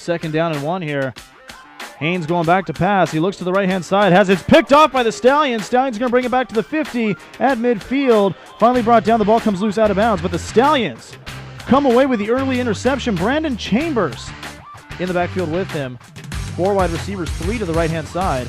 2nd down and 1 here. Haynes going back to pass. He looks to the right-hand side. It's picked off by the Stallions. Stallions going to bring it back to the 50 at midfield. Finally brought down. The ball comes loose out of bounds. But the Stallions come away with the early interception. Brandon Chambers in the backfield with him. 4 wide receivers, 3 to the right-hand side.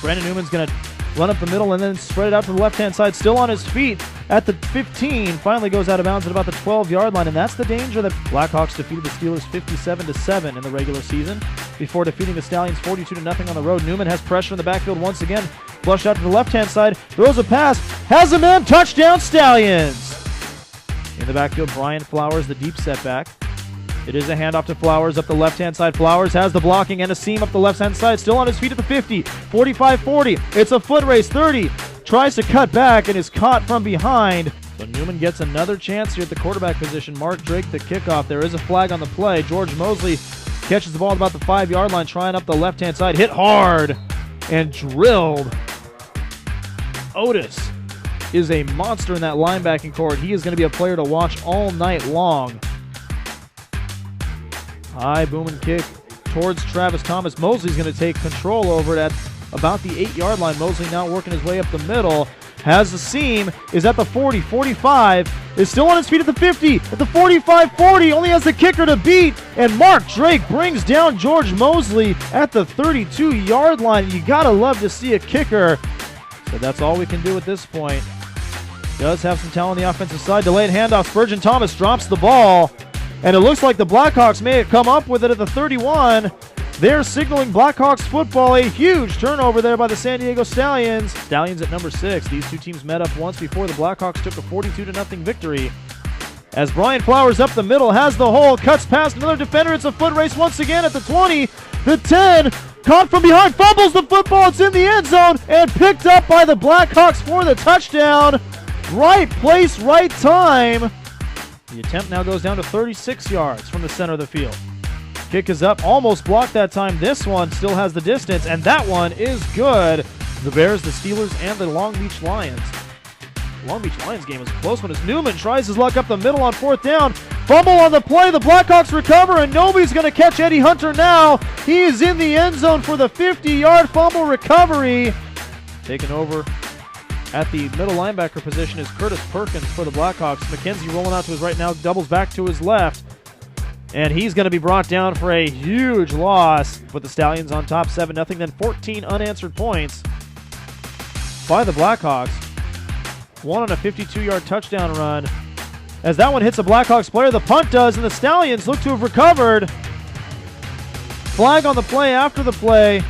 Brandon Newman's going to run up the middle and then spread it out to the left-hand side. Still on his feet at the 15. Finally goes out of bounds at about the 12-yard line. And that's the danger that Blackhawks defeated the Steelers 57-7 in the regular season before defeating the Stallions 42-0 on the road. Newman has pressure in the backfield once again. Flushed out to the left-hand side. Throws a pass. Has a man. Touchdown Stallions. In the backfield, Brian Flowers, the deep setback. It is a handoff to Flowers up the left-hand side. Flowers has the blocking and a seam up the left-hand side. Still on his feet at the 50. 45-40. It's a foot race. 30. Tries to cut back and is caught from behind. So Newman gets another chance here at the quarterback position. Mark Drake, the kickoff. There is a flag on the play. George Mosley catches the ball at about the 5-yard line, trying up the left-hand side. Hit hard and drilled. Otis is a monster in that linebacking court. He is going to be a player to watch all night long. High booming kick towards Travis Thomas. Mosley's going to take control over it at about the 8-yard line. Mosley now working his way up the middle. Has the seam, is at the 40, 45, is still on his feet at the 50, at the 45-40, only has the kicker to beat, and Mark Drake brings down George Mosley at the 32-yard line. You gotta love to see a kicker. So that's all we can do at this point. Does have some talent on the offensive side. Delayed handoff. Spurgeon Thomas drops the ball, and it looks like the Blackhawks may have come up with it at the 31. They're signaling Blackhawks football. A huge turnover there by the San Diego Stallions. Stallions at number 6. These two teams met up once before. The Blackhawks took a 42-0 victory. As Brian Flowers up the middle, has the hole, cuts past another defender. It's a foot race once again at the 20, the 10, caught from behind, fumbles the football. It's in the end zone and picked up by the Blackhawks for the touchdown. Right place, right time. The attempt now goes down to 36 yards from the center of the field. Kick is up, almost blocked that time. This one still has the distance, and that one is good. The Bears, the Steelers, and the Long Beach Lions. The Long Beach Lions game is a close one as Newman tries his luck up the middle on 4th down. Fumble on the play, the Blackhawks recover, and nobody's going to catch Eddie Hunter now. He is in the end zone for the 50-yard fumble recovery. Taken over at the middle linebacker position is Curtis Perkins for the Blackhawks. McKenzie rolling out to his right now, doubles back to his left. And he's going to be brought down for a huge loss with the Stallions on top 7-0, then 14 unanswered points by the Blackhawks. One on a 52-yard touchdown run. As that one hits a Blackhawks player, the punt does, and the Stallions look to have recovered. Flag on the play after the play.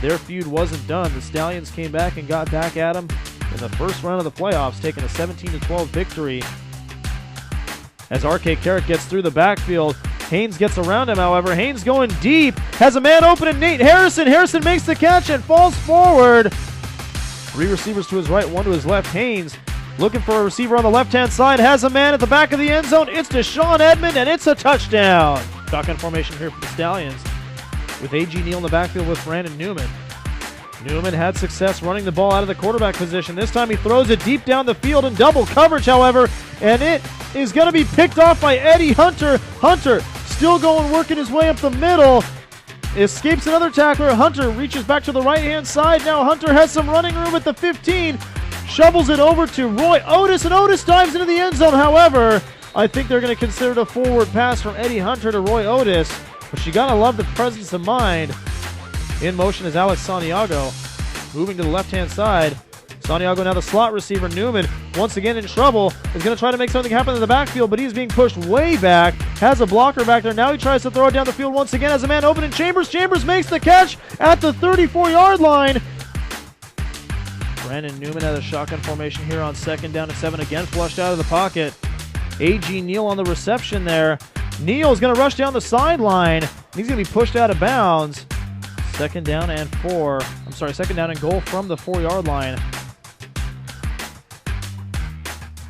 Their feud wasn't done. The Stallions came back and got back at them in the first round of the playoffs, taking a 17-12 victory. As R.K. Carrick gets through the backfield, Haynes gets around him, however. Haynes going deep, has a man open in Nate Harrison. Harrison makes the catch and falls forward. 3 receivers to his right, 1 to his left. Haynes looking for a receiver on the left-hand side, has a man at the back of the end zone. It's Deshaun Edmond, and it's a touchdown. Shotgun formation here for the Stallions with A.G. Neal in the backfield with Brandon Newman. Newman had success running the ball out of the quarterback position. This time he throws it deep down the field in double coverage, however, and it is going to be picked off by Eddie Hunter. Hunter still going, working his way up the middle. Escapes another tackler. Hunter reaches back to the right-hand side. Now Hunter has some running room at the 15. Shovels it over to Roy Otis, and Otis dives into the end zone. However, I think they're going to consider it a forward pass from Eddie Hunter to Roy Otis, but you got to love the presence of mind. In motion is Alex Santiago, moving to the left-hand side. Santiago now the slot receiver. Newman, once again in trouble, is going to try to make something happen in the backfield, but he's being pushed way back. Has a blocker back there. Now he tries to throw it down the field once again. Has a man open in Chambers. Chambers makes the catch at the 34-yard line. Brandon Newman has a shotgun formation here on 2nd down and 7. Again, flushed out of the pocket. A.G. Neal on the reception there. Neal is going to rush down the sideline. He's going to be pushed out of bounds. 2nd down and 4. I'm sorry, 2nd down and goal from the 4-yard line.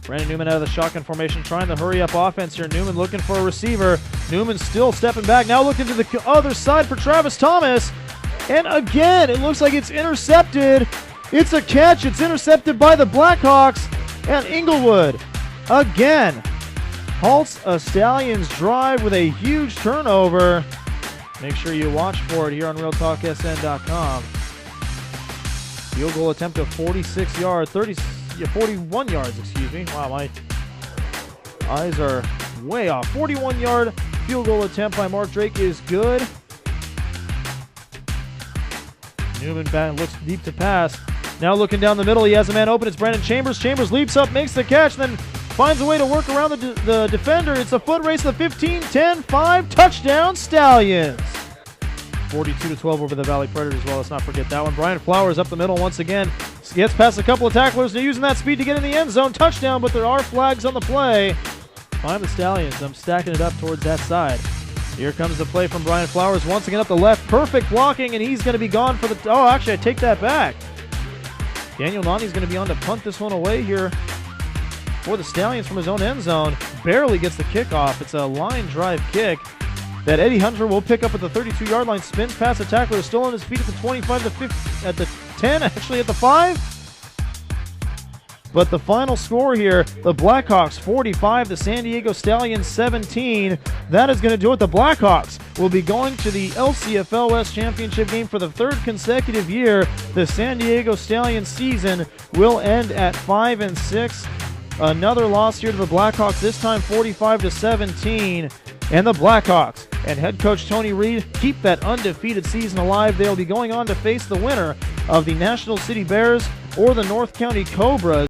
Brandon Newman out of the shotgun formation, trying to hurry up offense here. Newman looking for a receiver. Newman still stepping back. Now looking to the other side for Travis Thomas. And again, it looks like it's intercepted. It's a catch. It's intercepted by the Blackhawks. And Inglewood again halts a Stallions drive with a huge turnover. Make sure you watch for it here on RealTalkSN.com. Field goal attempt of 41 yards, excuse me. Wow, my eyes are way off. 41-yard field goal attempt by Mark Drake is good. Newman back, looks deep to pass. Now looking down the middle, he has a man open. It's Brandon Chambers. Chambers leaps up, makes the catch, then finds a way to work around the defender. It's a foot race of the 15, 10, 5. Touchdown, Stallions. 42-12 over the Valley Predators. Well, let's not forget that one. Brian Flowers up the middle once again. Gets past a couple of tacklers. They're using that speed to get in the end zone. Touchdown, but there are flags on the play. Find the Stallions. I'm stacking it up towards that side. Here comes the play from Brian Flowers once again up the left. Perfect blocking, and he's going to be gone for the... Oh, actually, I take that back. Daniel Nani's going to be on to punt this one away here for the Stallions from his own end zone. Barely gets the kickoff. It's a line drive kick that Eddie Hunter will pick up at the 32-yard line. Spins past the tackler. Is still on his feet at the 25, the 50, at the 10, actually at the 5. But the final score here, the Blackhawks 45, the San Diego Stallions 17. That is going to do it. The Blackhawks will be going to the LCFL West Championship game for the third consecutive year. The San Diego Stallions season will end at 5-6. Another loss here to the Blackhawks, this time 45-17. And the Blackhawks and head coach Tony Reed keep that undefeated season alive. They'll be going on to face the winner of the National City Bears or the North County Cobras.